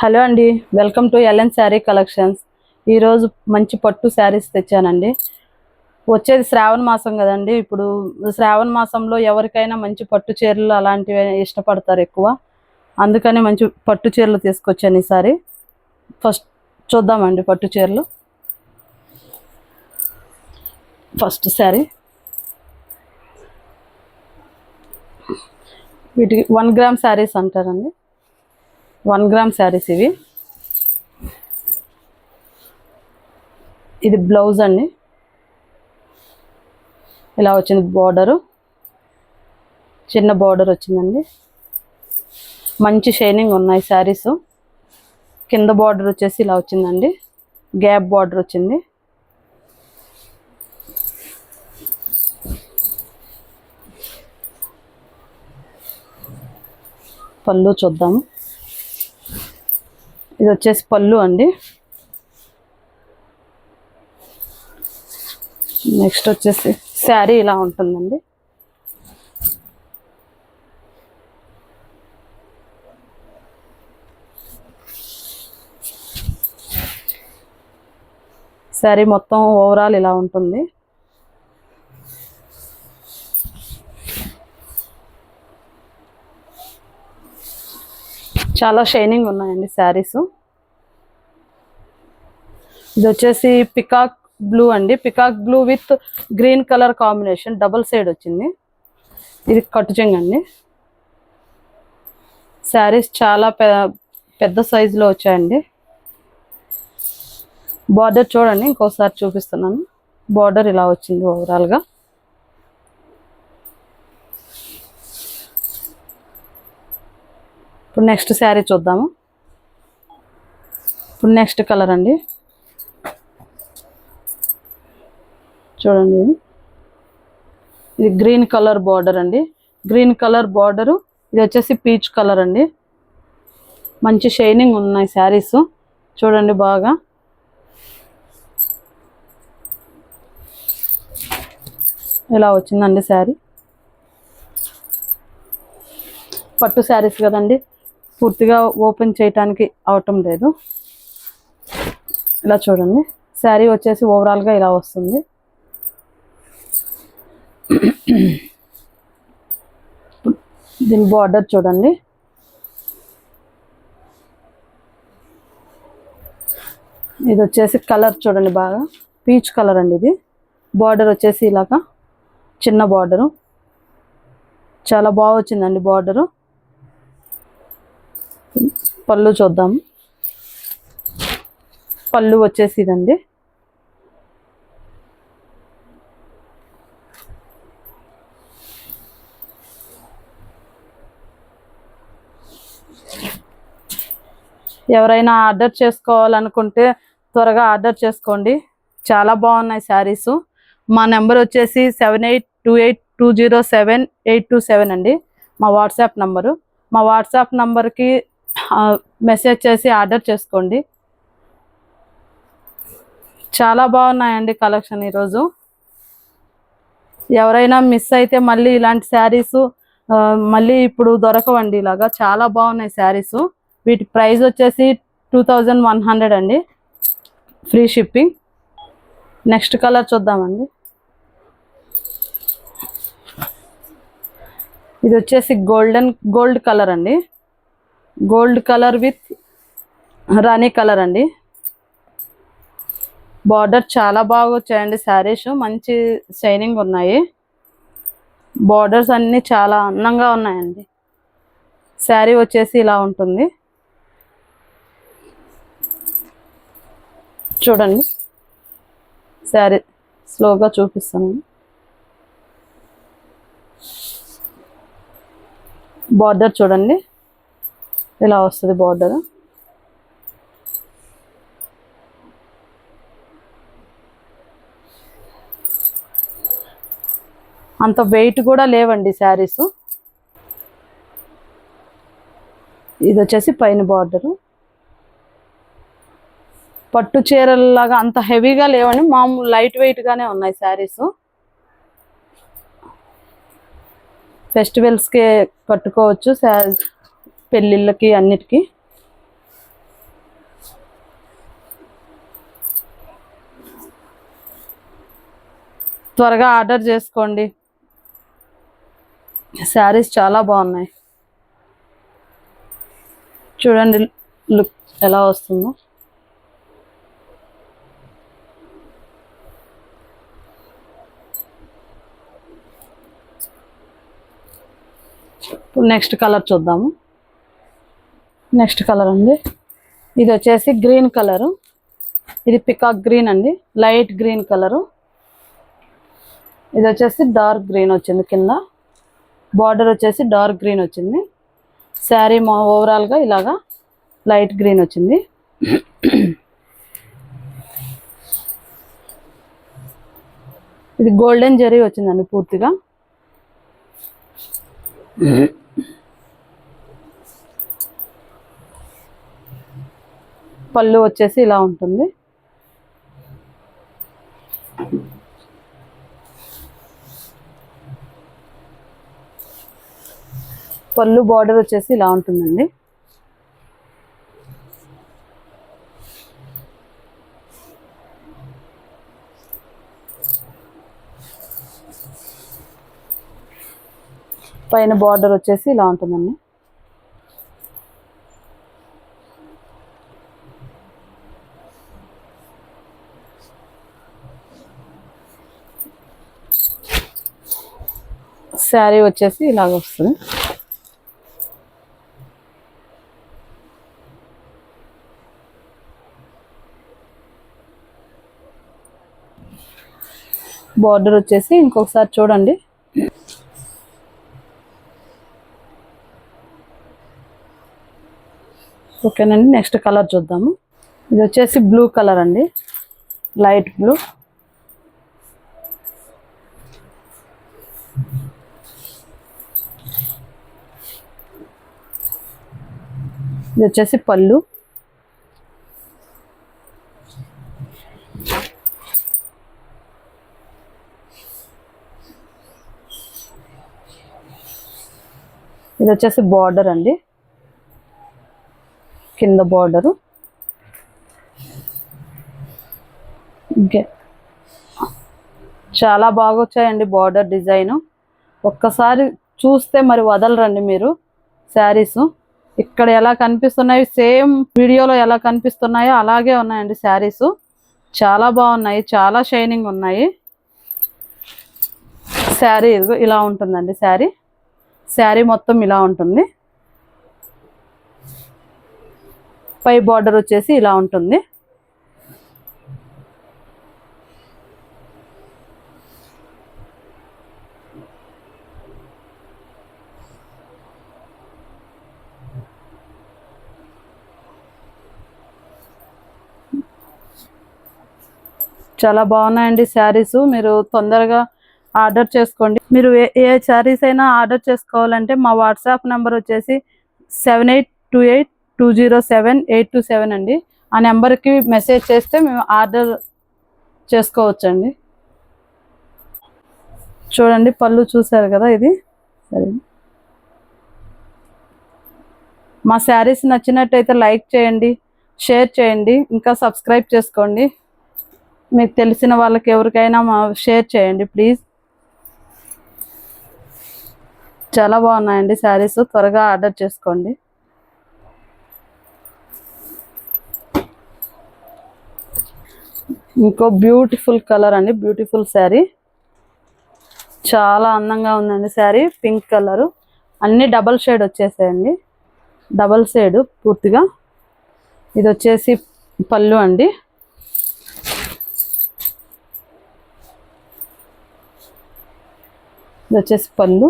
Hello అండి, welcome to LN sari collections. ఈరోజు మంచి పట్టు శారీస్ తెచ్చానండి. వచ్చేది శ్రావణ మాసం కదండి. ఇప్పుడు శ్రావణ మాసంలో ఎవరికైనా మంచి పట్టు చీరలు అలాంటివి ఇష్టపడతారు ఎక్కువ. అందుకని మంచి పట్టు చీరలు తీసుకొచ్చాను ఈసారి. ఫస్ట్ చూద్దామండి పట్టు చీరలు. ఫస్ట్ శారీ వీటికి 1 గ్రామ్ శారీస్ అంటారండి. 1 గ్రామ్ శారీస్ ఇవి. ఇది బ్లౌజ్ అండి. ఇలా వచ్చింది బార్డరు, చిన్న బార్డర్ వచ్చిందండి. మంచి షైనింగ్ ఉన్నాయి శారీస్. కింద బార్డర్ వచ్చేసి ఇలా వచ్చిందండి, గ్యాప్ బార్డర్ వచ్చింది. పళ్ళు చూద్దాము. ఇది వచ్చేసి పళ్ళు అండి. నెక్స్ట్ వచ్చేసి శారీ ఇలా ఉంటుందండి. శారీ మొత్తం ఓవరాల్ ఇలా ఉంటుంది. చాలా షైనింగ్ ఉన్నాయండి శారీస్. ఇది వచ్చేసి పికాక్ బ్లూ అండి. Peacock blue with green colour combination, double side వచ్చింది. ఇది కట్టుచెంగు అండి. శారీస్ చాలా పెద్ద సైజులో వచ్చాయండి. బార్డర్ చూడండి, ఇంకోసారి చూపిస్తున్నాను. బార్డర్ ఇలా వచ్చింది ఓవరాల్గా. ఇప్పుడు నెక్స్ట్ శారీ చూద్దాము. ఇప్పుడు నెక్స్ట్ కలర్ అండి. చూడండి, ఇది గ్రీన్ కలర్ బార్డర్ అండి. Green colour border. ఇది వచ్చేసి పీచ్ కలర్ అండి. మంచి షైనింగ్ ఉన్నాయి శారీస్. చూడండి బాగా. ఇలా వచ్చిందండి శారీ. పట్టు శారీస్ కదండి, పూర్తిగా ఓపెన్ చేయటానికి అవటం లేదు. ఇలా చూడండి, శారీ వచ్చేసి ఓవరాల్గా ఇలా వస్తుంది. దీని బార్డర్ చూడండి. ఇది వచ్చేసి కలర్ చూడండి బాగా, పీచ్ కలర్ అండి. ఇది బార్డర్ వచ్చేసి ఇలాగా చిన్న బార్డరు, చాలా బాగా వచ్చిందండి బార్డరు. పళ్ళు చూద్దాము. పళ్ళు వచ్చేసి ఇదండి. ఎవరైనా ఆర్డర్ చేసుకోవాలనుకుంటే త్వరగా ఆర్డర్ చేసుకోండి. చాలా బాగున్నాయి శారీస్. మా నెంబర్ వచ్చేసి 7828207827 అండి, మా వాట్సాప్ నంబరు. మా వాట్సాప్ నంబర్కి మెసేజ్ చేసి ఆర్డర్ చేసుకోండి. చాలా బాగున్నాయండి కలెక్షన్ ఈరోజు. ఎవరైనా మిస్ అయితే మళ్ళీ ఇలాంటి శారీస్ మళ్ళీ ఇప్పుడు దొరకవండి. ఇలాగా చాలా బాగున్నాయి శారీస్. వీటి ప్రైస్ వచ్చేసి 2100 అండి, ఫ్రీ షిప్పింగ్. నెక్స్ట్ కలర్ చూద్దామండి. ఇది వచ్చేసి గోల్డ్ కలర్ అండి. Gold colour with Rani colour అండి. బార్డర్ చాలా బాగా వచ్చాయండి శారీస్. మంచి షైనింగ్ ఉన్నాయి. బార్డర్స్ అన్నీ చాలా అందంగా ఉన్నాయండి. శారీ వచ్చేసి ఇలా ఉంటుంది. చూడండి, శారీ స్లోగా చూపిస్తాను. బార్డర్ చూడండి, ఇలా వస్తుంది బార్డర్. అంత వెయిట్ కూడా లేవండి శారీస్. ఇది వచ్చేసి పైన బార్డరు. పట్టు చీరల్లాగా అంత హెవీగా లేవండి, మామూలు లైట్ వెయిట్గానే ఉన్నాయి శారీస్. ఫెస్టివల్స్కి కట్టుకోవచ్చు, పెళ్ళిళ్ళకి అన్నిటికీ. త్వరగా ఆర్డర్ చేసుకోండి. శారీస్ చాలా బాగున్నాయి. చూడండి లుక్ ఎలా వస్తుందో. ఇప్పుడు నెక్స్ట్ కలర్ చూద్దాము. నెక్స్ట్ కలర్ అండి, ఇది వచ్చేసి గ్రీన్ కలరు. ఇది పికాక్ గ్రీన్ అండి, లైట్ గ్రీన్ కలరు. ఇది వచ్చేసి డార్క్ గ్రీన్ వచ్చింది, కింద బార్డర్ వచ్చేసి డార్క్ గ్రీన్ వచ్చింది. శారీ ఓవరాల్గా ఇలాగా లైట్ గ్రీన్ వచ్చింది. ఇది గోల్డెన్ జరీ వచ్చిందండి పూర్తిగా. పళ్ళు వచ్చేసి ఇలా ఉంటుంది. పళ్ళు బార్డర్ వచ్చేసి ఇలా ఉంటుందండి. పైన బార్డర్ వచ్చేసి ఇలా ఉంటుందండి. శారీ వచ్చేసి ఇలాగ వస్తుంది. బార్డర్ వచ్చేసి ఇంకొకసారి చూడండి. ఓకేనండి, నెక్స్ట్ కలర్ చూద్దాము. ఇది వచ్చేసి బ్లూ కలర్ అండి, లైట్ బ్లూ. ఇది వచ్చేసి పళ్ళు. ఇది వచ్చేసి బార్డర్ అండి, కింద బార్డరు. చాలా బాగా వచ్చాయండి బార్డర్ డిజైన్. ఒక్కసారి చూస్తే మరి వదలరండి మీరు. శారీస్ ఇక్కడ ఎలా కనిపిస్తున్నాయి, సేమ్ వీడియోలో ఎలా కనిపిస్తున్నాయో అలాగే ఉన్నాయండి శారీస్. చాలా బాగున్నాయి, చాలా షైనింగ్ ఉన్నాయి. శారీ ఇలా ఉంటుందండి. శారీ మొత్తం ఇలా ఉంటుంది. పై బార్డర్ వచ్చేసి ఇలా ఉంటుంది. చాలా బాగున్నాయండి శారీస్. మీరు తొందరగా ఆర్డర్ చేసుకోండి. మీరు ఏ శారీస్ అయినా ఆర్డర్ చేసుకోవాలంటే మా వాట్సాప్ నెంబర్ వచ్చేసి 7828207827 అండి. ఆ నెంబర్కి మెసేజ్ చేస్తే మేము ఆర్డర్ చేసుకోవచ్చండి. చూడండి పళ్ళు చూసారు కదా. ఇది సరే, మా శారీస్ నచ్చినట్టయితే లైక్ చేయండి, షేర్ చేయండి, ఇంకా సబ్స్క్రైబ్ చేసుకోండి. మీకు తెలిసిన వాళ్ళకి ఎవరికైనా షేర్ చేయండి ప్లీజ్. చాలా బాగున్నాయండి శారీస్, త్వరగా ఆర్డర్ చేసుకోండి. ఇంకో బ్యూటిఫుల్ కలర్ అండి, బ్యూటిఫుల్ శారీ. చాలా అందంగా ఉందండి శారీ. పింక్ కలరు, అన్ని డబల్ షేడ్ వచ్చేసాయండి, డబల్ షేడ్ పూర్తిగా. ఇది వచ్చేసి పళ్ళు అండి. ఇది వచ్చేసి పళ్ళు.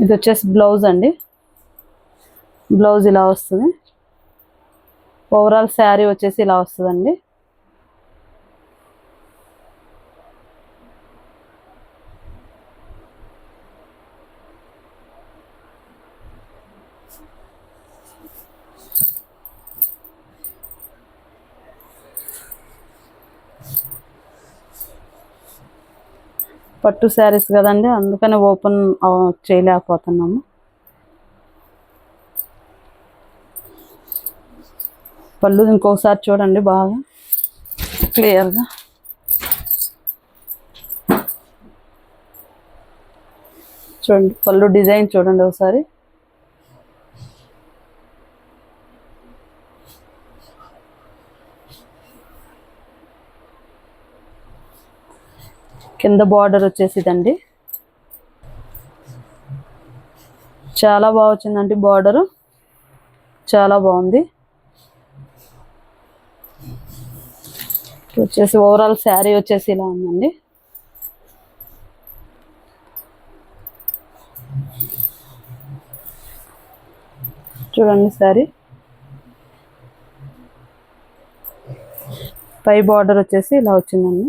ఇది వచ్చేసి బ్లౌజ్ అండి. బ్లౌజ్ ఇలా వస్తుంది. ఓవరాల్ శారీ వచ్చేసి ఇలా వస్తుందండి. పట్టు శారీస్ కదండి, అందుకని ఓపెన్ చేయలేకపోతున్నాము. పళ్ళు ఇంకొకసారి చూడండి బాగా. క్లియర్గా. చూడండి పళ్ళు డిజైన్ చూడండి ఒకసారి. కింద బార్డర్ వచ్చేసిదండి. చాలా బాగా వచ్చిందండి బార్డరు, చాలా బాగుంది. వచ్చేసి ఓవరాల్ శారీ వచ్చేసి ఇలా ఉందండి. చూడండి శారీ పై బార్డర్ వచ్చేసి ఇలా వచ్చిందండి.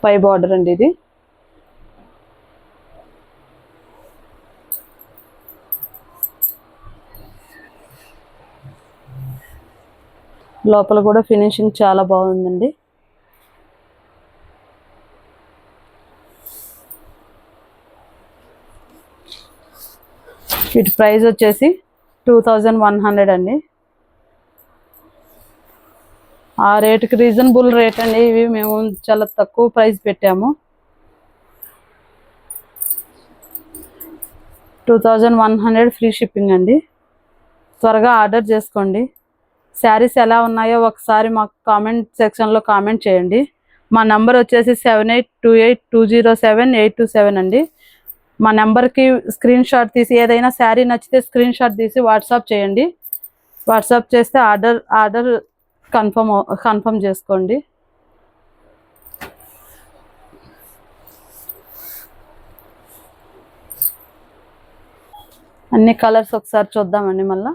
పై బార్డర్ అండి ఇది. లోపల కూడా ఫినిషింగ్ చాలా బాగుందండి. వీటి ప్రైస్ వచ్చేసి 2100 అండి. ఆ రేటుకి రీజనబుల్ రేట్ అండి. ఇవి మేము చాలా తక్కువ ప్రైస్ పెట్టాము. 2100 ఫ్రీ షిప్పింగ్ అండి. త్వరగా ఆర్డర్ చేసుకోండి. శారీస్ ఎలా ఉన్నాయో ఒకసారి మాకు కామెంట్ సెక్షన్లో కామెంట్ చేయండి. మా నెంబర్ వచ్చేసి 7828207827 అండి. మా నెంబర్కి స్క్రీన్ షాట్ తీసి, ఏదైనా శారీ నచ్చితే స్క్రీన్ షాట్ తీసి వాట్సాప్ చేయండి. వాట్సాప్ చేస్తే ఆర్డర్ కన్ఫర్మ్ చేసుకోండి. అన్ని కలర్స్ ఒకసారి చూద్దామండి. మళ్ళా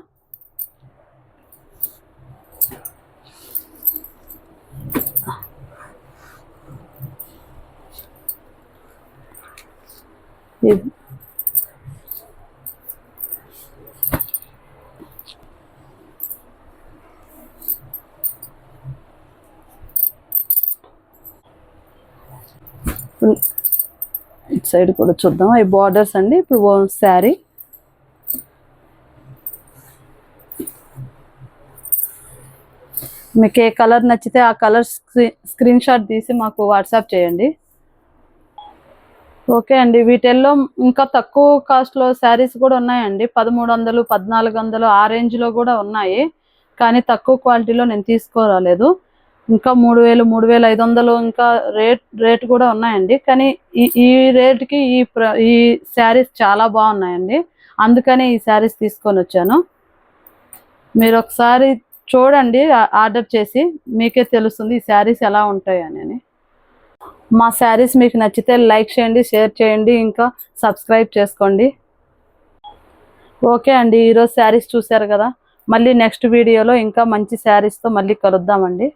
ఇటు సైడ్ కూడా చూద్దాం. ఈ బార్డర్స్ అండి. ఇప్పుడు శారీ మీకు ఏ కలర్ నచ్చితే ఆ కలర్ స్క్రీన్ షాట్ తీసి మాకు వాట్సాప్ చేయండి. ఓకే అండి. వీటిల్లో ఇంకా తక్కువ కాస్ట్లో శారీస్ కూడా ఉన్నాయండి. 1300 1400 ఆ రేంజ్లో కూడా ఉన్నాయి. కానీ తక్కువ క్వాలిటీలో నేను తీసుకోరాలేదు. ఇంకా 3000 3500 ఇంకా రేట్ కూడా ఉన్నాయండి. కానీ ఈ రేట్కి ఈ శారీస్ చాలా బాగున్నాయండి. అందుకని ఈ శారీస్ తీసుకొని వచ్చాను. మీరు ఒకసారి చూడండి, ఆర్డర్ చేసి మీకే తెలుస్తుంది ఈ శారీస్ ఎలా ఉంటాయి అని. మా శారీస్ మీకు నచ్చితే లైక్ చేయండి, షేర్ చేయండి, ఇంకా సబ్స్క్రైబ్ చేసుకోండి. ఓకే అండి. ఈరోజు శారీస్ చూశారు కదా. మళ్ళీ నెక్స్ట్ వీడియోలో ఇంకా మంచి శారీస్తో మళ్ళీ కలుద్దామండి.